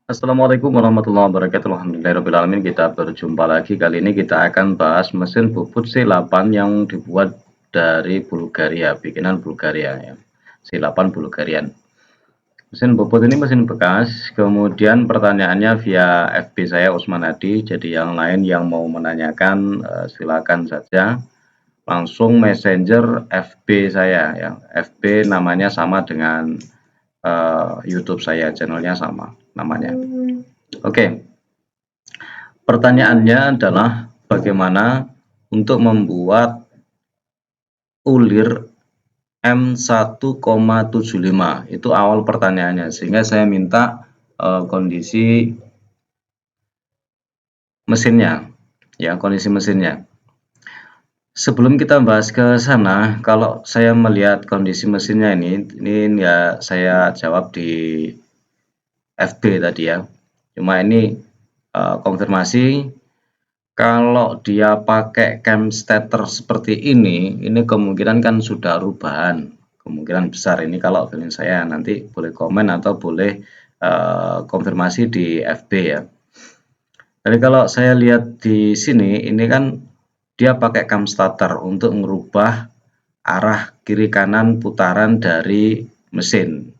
Assalamualaikum warahmatullahi wabarakatuh. Alhamdulillahirrahmanirrahim. Kita berjumpa lagi. Kali ini kita akan bahas mesin bubut C8 yang dibuat dari Bulgaria, bikinan Bulgaria ya. C8 Bulgarian. Mesin bubut ini mesin bekas. Kemudian pertanyaannya via FB saya Usman Hadi. Jadi yang lain yang mau menanyakan silakan saja langsung messenger FB saya ya. FB namanya sama dengan YouTube saya, channelnya sama namanya. Oke. Pertanyaannya adalah bagaimana untuk membuat ulir M1,75. Itu awal pertanyaannya, sehingga saya minta kondisi mesinnya ya, kondisi mesinnya. Sebelum kita bahas ke sana, kalau saya melihat kondisi mesinnya ini ya saya jawab di FB tadi ya. Cuma ini konfirmasi, kalau dia pakai cam starter seperti ini kemungkinan kan sudah rubahan, kemungkinan besar ini. Kalau feeling saya, nanti boleh komen atau boleh konfirmasi di FB ya. Jadi kalau saya lihat di sini, ini kan dia pakai cam starter untuk merubah arah kiri kanan putaran dari mesin.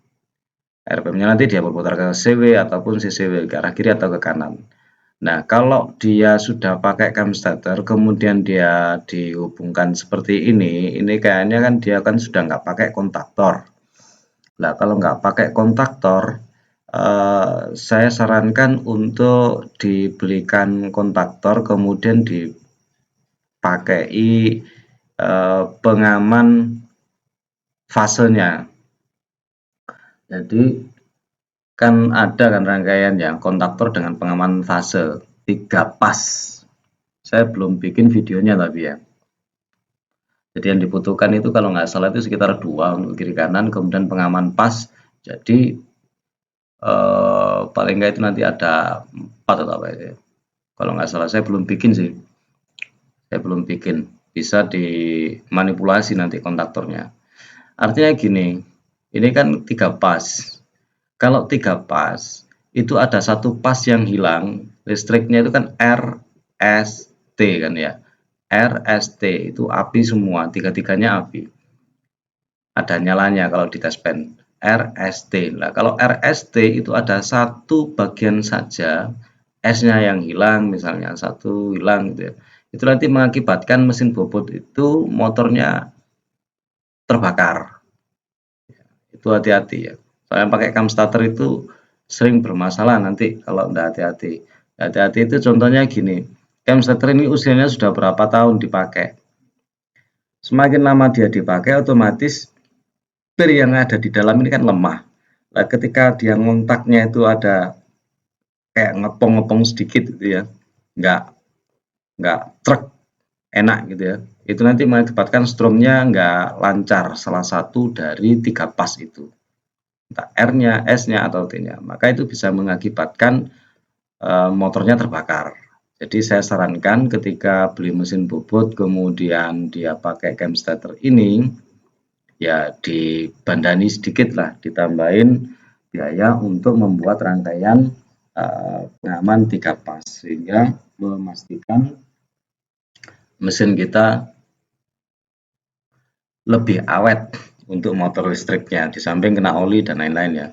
RPM-nya nanti dia berputar ke CW ataupun CCW, ke arah kiri atau ke kanan. Nah, kalau dia sudah pakai cam starter, kemudian dia dihubungkan seperti ini kayaknya kan dia kan sudah nggak pakai kontaktor. Nah, kalau nggak pakai kontaktor, saya sarankan untuk dibelikan kontaktor, kemudian dipakai pengaman fasenya. Jadi kan ada kan rangkaian yang kontaktor dengan pengaman fase 3 pas. Saya belum bikin videonya tapi ya. Jadi yang dibutuhkan itu kalau nggak salah itu sekitar 2 untuk kiri kanan, kemudian pengaman pas. Jadi paling nggak itu nanti ada 4 atau apa itu. Kalau nggak salah, saya belum bikin sih. Saya belum bikin. Bisa dimanipulasi nanti kontaktornya. Artinya gini, ini kan 3 pas. Kalau 3 pas, itu ada 1 pas yang hilang, listriknya itu kan RST kan ya. RST itu api semua, tiga-tiganya api. Ada nyalanya kalau di tes pen. RST. Nah, kalau RST itu ada 1 bagian saja, S-nya yang hilang, misalnya 1 hilang gitu ya. Itu nanti mengakibatkan mesin bobot itu motornya terbakar. Itu hati-hati ya. Soalnya pakai cam starter itu sering bermasalah nanti kalau tidak hati-hati. Hati-hati itu contohnya gini, cam starter ini usianya sudah berapa tahun dipakai. Semakin lama dia dipakai, otomatis pir yang ada di dalam ini kan lemah. Nah, ketika dia ngontaknya itu ada kayak ngepong-ngepong sedikit gitu ya, nggak truk enak gitu ya. Itu nanti mengakibatkan stromnya nggak lancar, salah satu dari 3 pas itu. Entah R-nya, S-nya, atau T-nya. Maka itu bisa mengakibatkan motornya terbakar. Jadi saya sarankan ketika beli mesin bobot kemudian dia pakai cam starter ini, ya dibandani sedikit lah, ditambahin biaya untuk membuat rangkaian pengaman 3 pas, sehingga memastikan mesin kita lebih awet untuk motor listriknya, di samping kena oli dan lain-lain ya.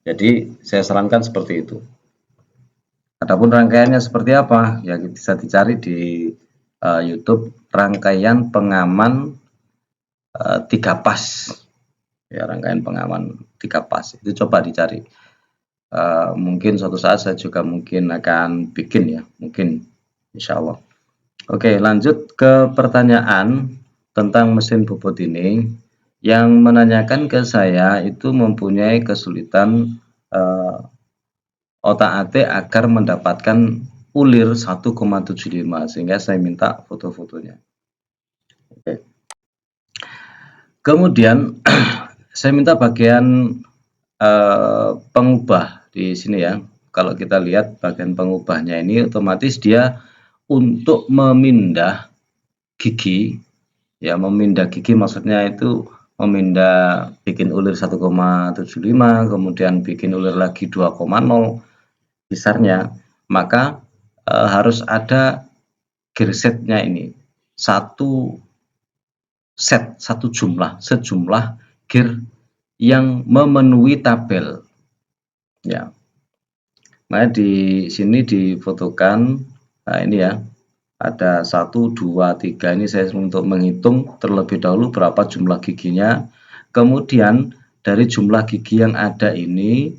Jadi saya sarankan seperti itu. Adapun rangkaiannya seperti apa, ya bisa dicari di YouTube, rangkaian pengaman 3 pas. Ya, rangkaian pengaman 3 pas. Itu coba dicari. Mungkin suatu saat saya juga mungkin akan bikin ya, mungkin insya Allah. Oke, lanjut ke pertanyaan tentang mesin bobot ini. Yang menanyakan ke saya itu mempunyai kesulitan otak-atik agar mendapatkan ulir 1,75, sehingga saya minta foto-fotonya. Oke. Kemudian saya minta bagian pengubah di sini ya. Kalau kita lihat bagian pengubahnya ini, otomatis dia untuk memindah gigi ya, memindah gigi maksudnya itu memindah bikin ulir 1,75, kemudian bikin ulir lagi 2,0, besarnya, maka harus ada gear setnya ini, satu sejumlah gear yang memenuhi tabel. Ya, nah di sini difotokan, nah ini ya, ada 1, 2, 3, ini saya untuk menghitung terlebih dahulu berapa jumlah giginya, kemudian dari jumlah gigi yang ada ini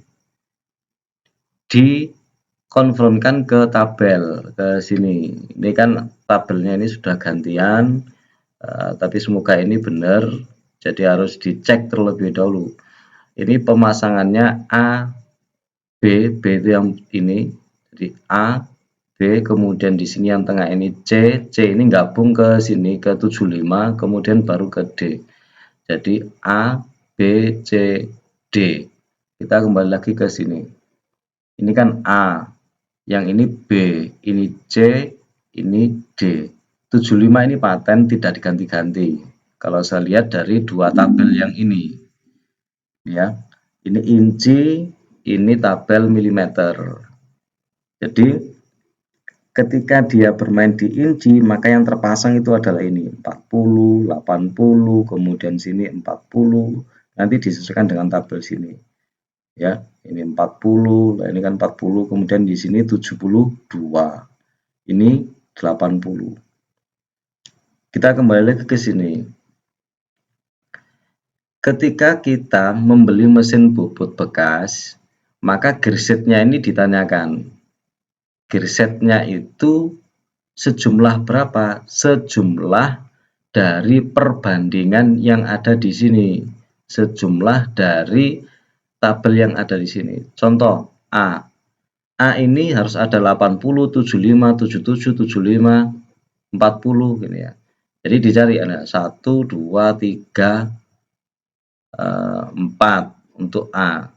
dikonfirmkan ke tabel, ke sini. Ini kan tabelnya ini sudah gantian, tapi semoga ini benar, jadi harus dicek terlebih dahulu. Ini pemasangannya A, B itu yang ini, jadi A, B, kemudian di sini yang tengah ini C ini gabung ke sini ke 75, kemudian baru ke D. Jadi A, B, C, D. Kita kembali lagi ke sini. Ini kan A, yang ini B, ini C, ini D. 75 ini paten, tidak diganti-ganti. Kalau saya lihat dari dua tabel yang ini, ya, ini inci, ini tabel milimeter. Jadi ketika dia bermain di inci, maka yang terpasang itu adalah ini 40, 80, kemudian sini 40, nanti disesuaikan dengan tabel sini. Ya, ini 40, nah ini kan 40, kemudian di sini 72. Ini 80. Kita kembali lagi ke sini. Ketika kita membeli mesin bobot bekas, maka gearsetnya ini ditanyakan. Gearsetnya itu sejumlah berapa? Sejumlah dari perbandingan yang ada di sini. Sejumlah dari tabel yang ada di sini. Contoh A. A ini harus ada 80, 75, 77, 75, 40 gini ya. Jadi dicari ada 1, 2, 3, 4 untuk A.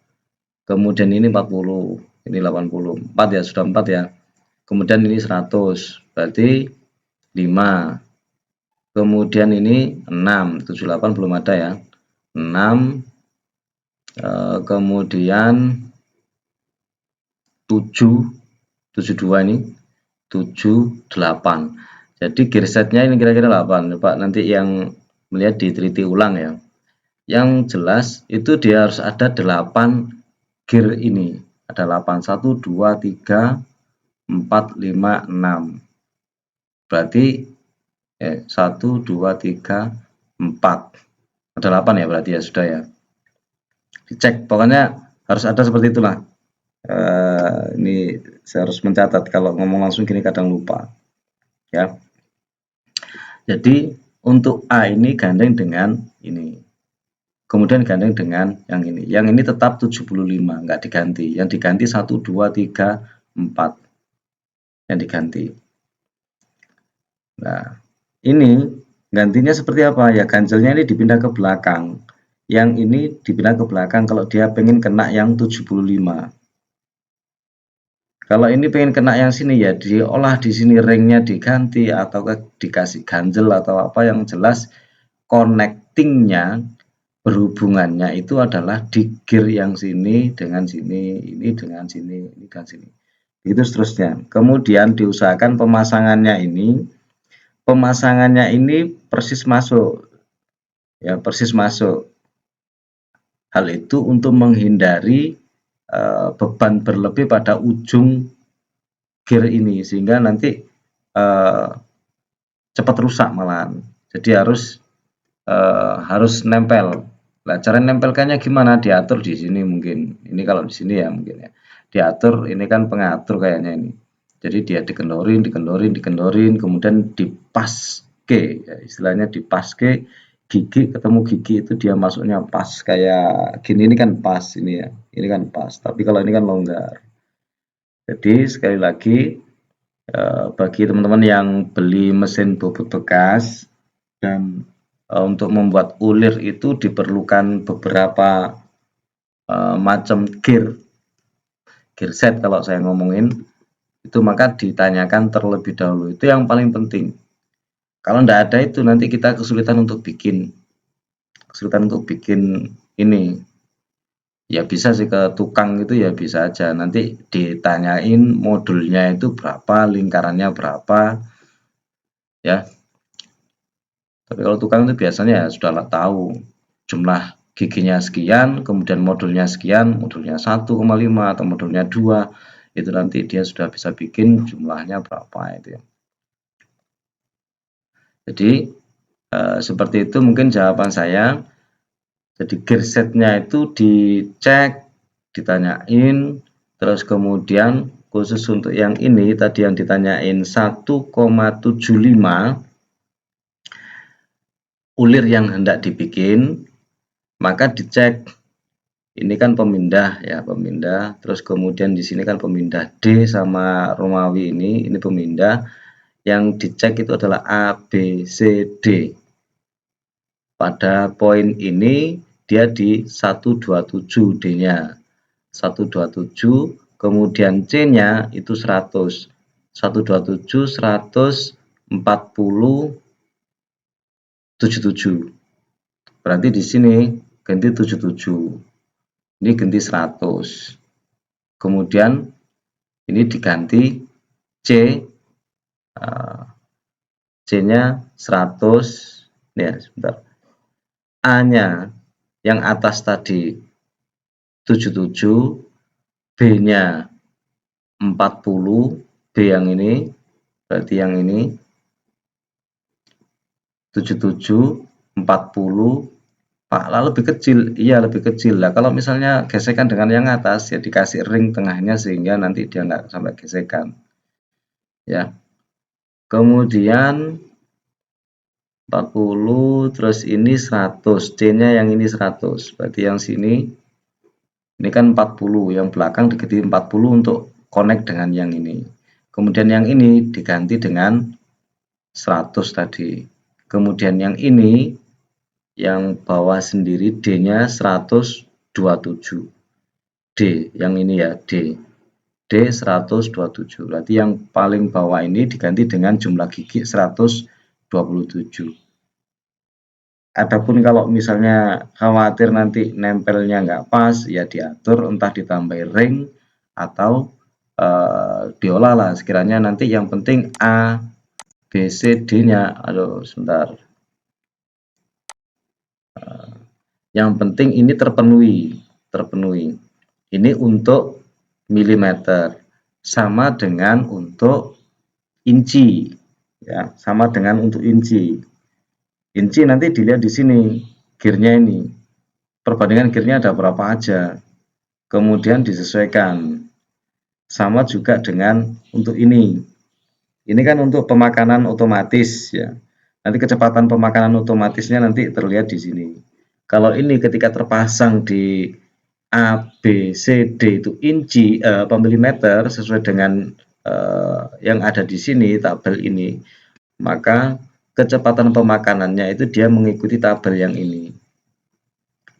Kemudian ini 40, ini 80. 4 ya, sudah 4 ya. Kemudian ini 100, berarti 5. Kemudian ini 6, 78 belum ada ya. 6, kemudian 7, 72 ini 7, 8. Jadi gearsetnya ini kira-kira 8. Coba nanti yang melihat diteliti ulang ya. Yang jelas itu dia harus ada 8 gear ini. Ada 8, 1, 2, 3, 4, 5, 6. Berarti 1, 2, 3, 4. Ada 8 ya berarti ya, sudah ya. Dicek, pokoknya harus ada seperti itulah. Ini saya harus mencatat, kalau ngomong langsung gini kadang lupa. Ya. Jadi untuk A ini gandeng dengan ini. Kemudian gandeng dengan yang ini. Yang ini tetap 75, nggak diganti. Yang diganti 1, 2, 3, 4. Yang diganti. Nah, ini gantinya seperti apa? Ya ganjelnya ini dipindah ke belakang. Yang ini dipindah ke belakang kalau dia pengen kena yang 75. Kalau ini pengen kena yang sini ya diolah di sini, ringnya diganti atau dikasih ganjel atau apa, yang jelas connectingnya, berhubungannya itu adalah di gear yang sini dengan sini, ini dengan sini, ini dengan sini. Itu seterusnya. Kemudian diusahakan pemasangannya ini persis masuk. Ya, persis masuk. Hal itu untuk menghindari beban berlebih pada ujung gear ini, sehingga nanti cepat rusak malahan. Jadi harus nempel. Nah, cara nempelkannya gimana? Diatur di sini mungkin. Ini kalau di sini ya mungkin ya. Diatur, ini kan pengatur kayaknya ini. Jadi dia dikendorin, kemudian dipaske. Ya, istilahnya dipaske, gigi ketemu gigi itu dia masuknya pas kayak gini, ini kan pas ini ya. Ini kan pas. Tapi kalau ini kan longgar. Jadi sekali lagi, bagi teman-teman yang beli mesin bobot bekas dan untuk membuat ulir itu diperlukan beberapa macam gear set kalau saya ngomongin itu, maka ditanyakan terlebih dahulu, itu yang paling penting. Kalau tidak ada itu nanti kita kesulitan untuk bikin ini Ya bisa sih ke tukang itu ya bisa aja, nanti ditanyain modulnya itu berapa, lingkarannya berapa, ya. Tapi kalau tukang itu biasanya ya sudah tahu jumlah giginya sekian, kemudian modulnya sekian, modulnya 1,5 atau modulnya 2, itu nanti dia sudah bisa bikin jumlahnya berapa itu ya. Jadi seperti itu mungkin jawaban saya. Jadi gearsetnya itu dicek, ditanyain, terus kemudian khusus untuk yang ini tadi yang ditanyain 1,75 ulir yang hendak dibikin, maka dicek ini kan pemindah ya, pemindah, terus kemudian di sini kan pemindah D sama Romawi ini pemindah, yang dicek itu adalah A, B, C, D. Pada poin ini dia di 127 D-nya. 127, kemudian C-nya itu 100. 127, 100, 40, 77. Berarti di sini ganti 77. Ini ganti 100. Kemudian ini diganti C, C-nya 100. Ya, sebentar. A-nya yang atas tadi 77, B-nya 40, B yang ini, berarti yang ini 77, 40, Pak, lah lebih kecil, iya lebih kecil lah. Kalau misalnya gesekan dengan yang atas, ya dikasih ring tengahnya sehingga nanti dia nggak sampai gesekan. Ya, kemudian 40, terus ini 100, C-nya yang ini 100, berarti yang sini, ini kan 40, yang belakang diganti 40 untuk connect dengan yang ini. Kemudian yang ini diganti dengan 100 tadi. Kemudian yang ini, yang bawah sendiri D-nya 127. D, yang ini ya, D. D 127. Berarti yang paling bawah ini diganti dengan jumlah gigi 127. Adapun kalau misalnya khawatir nanti nempelnya nggak pas, ya diatur entah ditambah ring atau diolah lah sekiranya nanti yang penting A, B, C, D-nya. Aduh, sebentar. Yang penting ini terpenuhi. Ini untuk milimeter, sama dengan untuk inci, ya, sama dengan untuk inci. Inci nanti dilihat di sini, gearnya ini, perbandingan gearnya ada berapa aja, kemudian disesuaikan. Sama juga dengan untuk ini. Ini kan untuk pemakanan otomatis ya. Nanti kecepatan pemakanan otomatisnya nanti terlihat di sini. Kalau ini ketika terpasang di A, B, C, D itu inci milimeter sesuai dengan yang ada di sini tabel ini, maka kecepatan pemakanannya itu dia mengikuti tabel yang ini.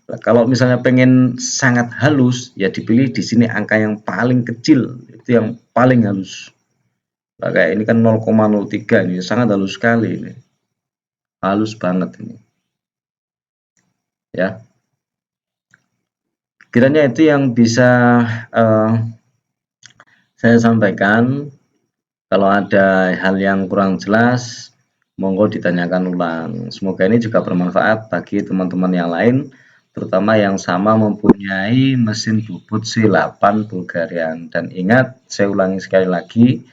Nah, kalau misalnya pengen sangat halus, ya dipilih di sini angka yang paling kecil, itu yang paling halus. Nah, kayak ini kan 0,03 ini sangat halus sekali ini. Halus banget ini. Ya. Kiranya itu yang bisa saya sampaikan. Kalau ada hal yang kurang jelas, monggo ditanyakan ulang. Semoga ini juga bermanfaat bagi teman-teman yang lain, terutama yang sama mempunyai mesin bubut C8 Bulgarian. Dan ingat, saya ulangi sekali lagi,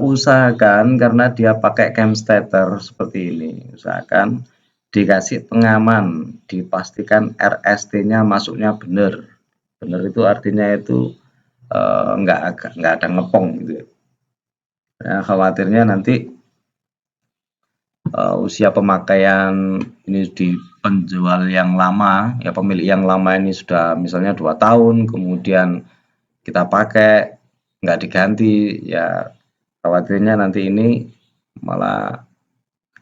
usahakan karena dia pakai cam starter seperti ini, usahakan dikasih pengaman, dipastikan RST-nya masuknya benar. Benar itu artinya itu nggak ada ngepong gitu ya. Ya, khawatirnya nanti usia pemakaian ini di penjual yang lama, ya pemilik yang lama ini sudah misalnya 2 tahun, kemudian kita pakai nggak diganti, ya khawatirnya nanti ini malah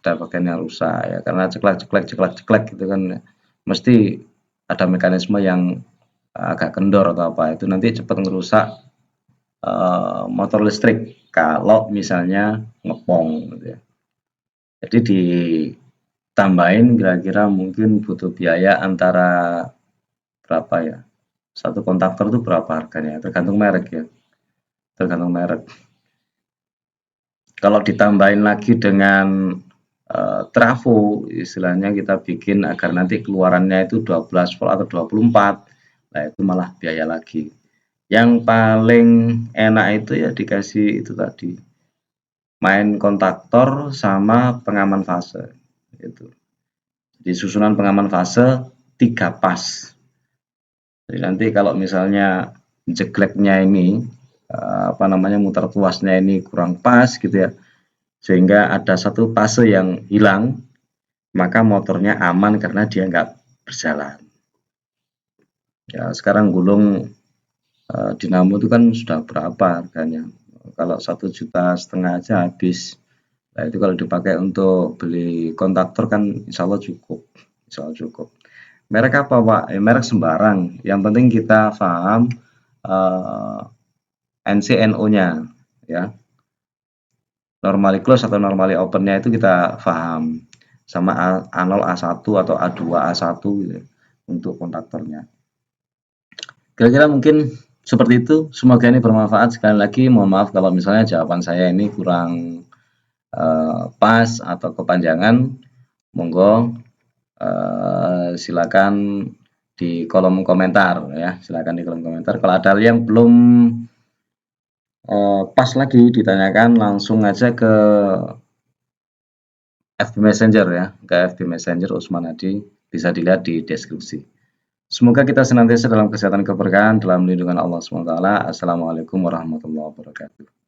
ada bagian yang rusak ya, karena ceklek gitu kan, mesti ada mekanisme yang agak kendor atau apa, itu nanti cepat ngerusak motor listrik kalau misalnya ngepong gitu ya. Jadi ditambahin kira-kira mungkin butuh biaya antara berapa ya? Satu kontaktor itu berapa harganya? Tergantung merek ya, tergantung merek. Kalau ditambahin lagi dengan trafo, istilahnya kita bikin agar nanti keluarannya itu 12 volt atau 24, nah itu malah biaya lagi. Yang paling enak itu ya dikasih itu tadi, main kontaktor sama pengaman fase. Gitu. Di susunan pengaman fase 3 pas. Jadi nanti kalau misalnya jegleknya ini apa namanya muter tuasnya ini kurang pas gitu ya, sehingga ada satu fase yang hilang, maka motornya aman karena dia nggak berjalan. Ya sekarang gulung dinamo itu kan sudah berapa harganya? Kalau 1,5 juta aja habis. Nah itu kalau dipakai untuk beli kontaktor kan insya Allah cukup, insya Allah cukup. Merek apa Pak? Ya, merek sembarang. Yang penting kita paham NCNO-nya, ya. Normally close atau normally open-nya itu kita paham. Sama A0, A1 atau A2, A1 gitu untuk kontaktornya. Kira-kira mungkin seperti itu. Semoga ini bermanfaat. Sekali lagi mohon maaf kalau misalnya jawaban saya ini kurang pas atau kepanjangan. Monggo silakan di kolom komentar ya. Silakan di kolom komentar. Kalau ada yang belum pas lagi ditanyakan langsung aja ke FB Messenger ya, ke FB Messenger Usman Hadi, bisa dilihat di deskripsi. Semoga kita senantiasa dalam kesehatan keberkahan, dalam lindungan Allah SWT. Assalamualaikum warahmatullahi wabarakatuh.